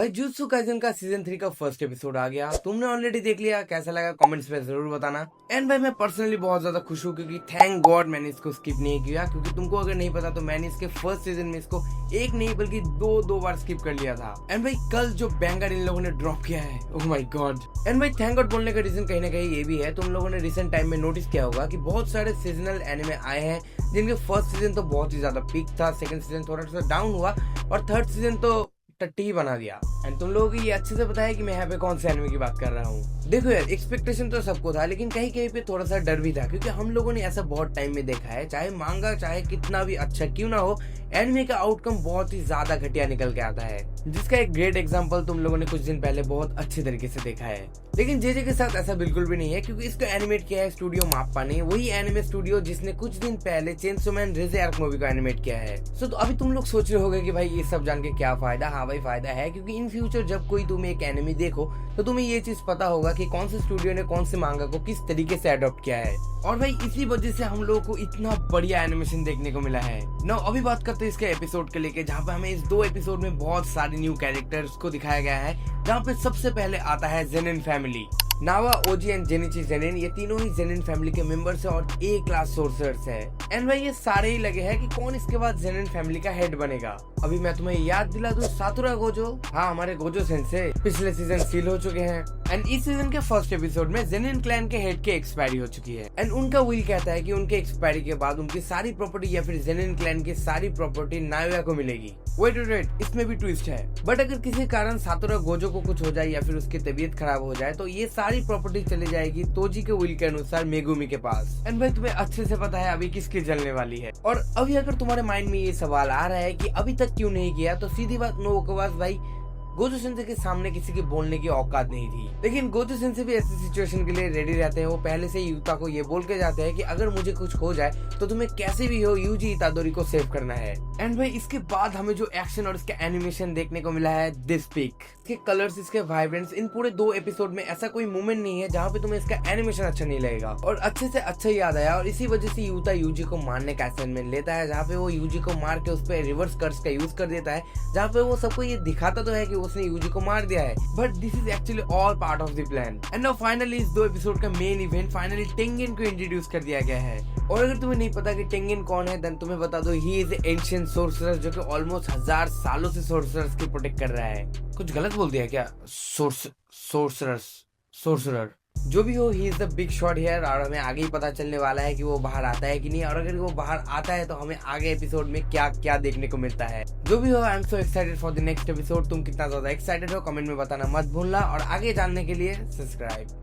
भाई jutsu Kaisen का season 3 का फर्स्ट एपिसोड आ गया। तुमने ऑलरेडी देख लिया, कैसा लगा कमेंट्स में जरूर बताना। एंड भाई मैं पर्सनली बहुत ज्यादा खुश हूँ क्योंकि थैंक गॉड मैंने इसको स्किप नहीं किया, क्योंकि तुमको अगर नहीं पता तो मैंने इसके फर्स्ट सीजन में इसको एक नहीं बल्कि दो बार स्किप कर लिया था। एंड भाई कल जो बैंगर इन लोगों ने ड्रॉप किया है, ओह माय गॉड। एंड भाई थैंक गॉड बोलने का रीजन कहीं ना कहीं ये भी है, तुम लोगों ने रिसेंट टाइम में नोटिस किया होगा कि बहुत सारे सीजनल एनिमे आए हैं जिनके फर्स्ट सीजन तो बहुत ही ज्यादा पीक था, सेकंड सीजन थोड़ा सा डाउन हुआ और थर्ड सीजन तो टट्टी ही बना दिया। एंड तुम लोगों को ये अच्छे से पता है कि मैं यहाँ पे कौन से एनिमे की बात कर रहा हूँ। देखो यार, एक्सपेक्टेशन तो सबको था, लेकिन कहीं कहीं पे थोड़ा सा डर भी था, क्योंकि हम लोगों ने ऐसा बहुत टाइम में देखा है, चाहे मांगा चाहे कितना भी अच्छा क्यों ना हो, एनिमे का आउटकम बहुत ही ज्यादा घटिया निकल के आता है, जिसका एक ग्रेट एग्जांपल तुम लोगों ने कुछ दिन पहले बहुत अच्छे तरीके से देखा है। लेकिन जेजे के साथ ऐसा बिल्कुल भी नहीं है, क्योंकि इसको एनिमेट किया है स्टूडियो माप्पा ने, वही एनिमे स्टूडियो जिसने कुछ दिन पहले चेनसो मैन रिजे आर्क मूवी को एनिमेट किया है। तो अभी तुम लोग सोच रहे होगे कि भाई ये सब जान के क्या फायदा। हाँ भाई फायदा है, क्योंकि इन फ्यूचर जब कोई तुम एक एनिमे देखो तो तुम्हें ये चीज पता होगा कि कौन से स्टूडियो ने कौन से मांगा को किस तरीके से अडॉप्ट किया है। और भाई इसी वजह से हम लोगों को इतना बढ़िया एनिमेशन देखने को मिला है। नाउ अभी बात करते हैं इसके एपिसोड के लेके, जहाँ पे हमें इस 2 एपिसोड में बहुत सारे न्यू कैरेक्टर्स को दिखाया गया है, जहाँ पे सबसे पहले आता है जेनिन फैमिली। नावा, ओजी एंड जेनिची जेनिन, ये तीनों ही जेनिन फैमिली के मेंबर्स है और ए क्लास सोर्सर्स है। एंड भाई ये सारे ही लगे हैं कि कौन इसके बाद जेनिन फैमिली का हेड बनेगा। अभी मैं तुम्हें याद दिला दूं, सातुरा गोजो, हाँ हमारे गोजो सेंसे पिछले सीजन सील हो चुके हैं। एंड इस सीजन के फर्स्ट एपिसोड में जेनिन क्लैन के हेड के एक्सपायरी हो चुकी है। एंड उनका विल कहता है कि उनके एक्सपायरी के बाद उनकी सारी प्रॉपर्टी या फिर जेनिन क्लैन की सारी प्रॉपर्टी नायोया को मिलेगी। वेट, इसमें भी ट्विस्ट है। बट अगर किसी कारण सातुरा गोजो को कुछ हो जाए या फिर उसकी तबीयत खराब हो जाए तो ये सारी प्रॉपर्टी चली जाएगी तोजी के विल के अनुसार मेगुमी के पास। एंड भाई तुम्हें अच्छे से पता है अभी किसकी जलने वाली है। और अभी अगर तुम्हारे माइंड में ये सवाल आ रहा है कि अभी तक क्यों नहीं किया, तो सीधी बात नो ओकुवास भाई, गोजो सेंसे के सामने किसी की बोलने की औकात नहीं थी। लेकिन गोजो सेंसे भी ऐसी सिचुएशन के लिए रेडी रहते हैं। वो पहले से ही यूता को ये बोल के जाते हैं कि अगर मुझे कुछ हो जाए तो तुम्हें कैसे भी हो यूजी इतादोरी को सेव करना है। एंड भाई इसके बाद हमें जो एक्शन और इसका एनिमेशन देखने को मिला है, दिस पीक, इसके कलर्स, इसके वाइब्रेंस, इन पूरे 2 एपिसोड में ऐसा कोई मोमेंट नहीं है जहाँ पे तुम्हें इसका एनिमेशन अच्छा नहीं लगेगा। और अच्छे से अच्छा याद आया, और इसी वजह से यूता यूजी को मारने का असाइनमेंट लेता है, जहाँ पे वो यूजी को मार के उस पर रिवर्स कर्स का यूज कर देता है, जहाँ पे वो सबको ये दिखाता तो है कि उसने यूजी को मार दिया है, but this is actually all part of the plan. And now finally इस 2 एपिसोड का मेन इवेंट फाइनली टेंगेन को इंट्रोड्यूस कर दिया गया है। और अगर तुम्हें नहीं पता कि टेंगेन कौन है, देन तुम्हें बता दो, ही इज एंशिएंट सोर्सरर, जो कि ऑलमोस्ट 1000 सालों से सोर्सरर्स की प्रोटेक्ट कर रहा है। कुछ गलत बोल दिया क्या? सोर्सरर जो भी हो, he is the big shot here. और हमें आगे ही पता चलने वाला है कि वो बाहर आता है कि नहीं, और अगर वो बाहर आता है तो हमें आगे एपिसोड में क्या क्या देखने को मिलता है। जो भी हो, I am so excited for the next episode. तुम कितना ज्यादा एक्साइटेड हो कमेंट में बताना मत भूलना, और आगे जानने के लिए सब्सक्राइब।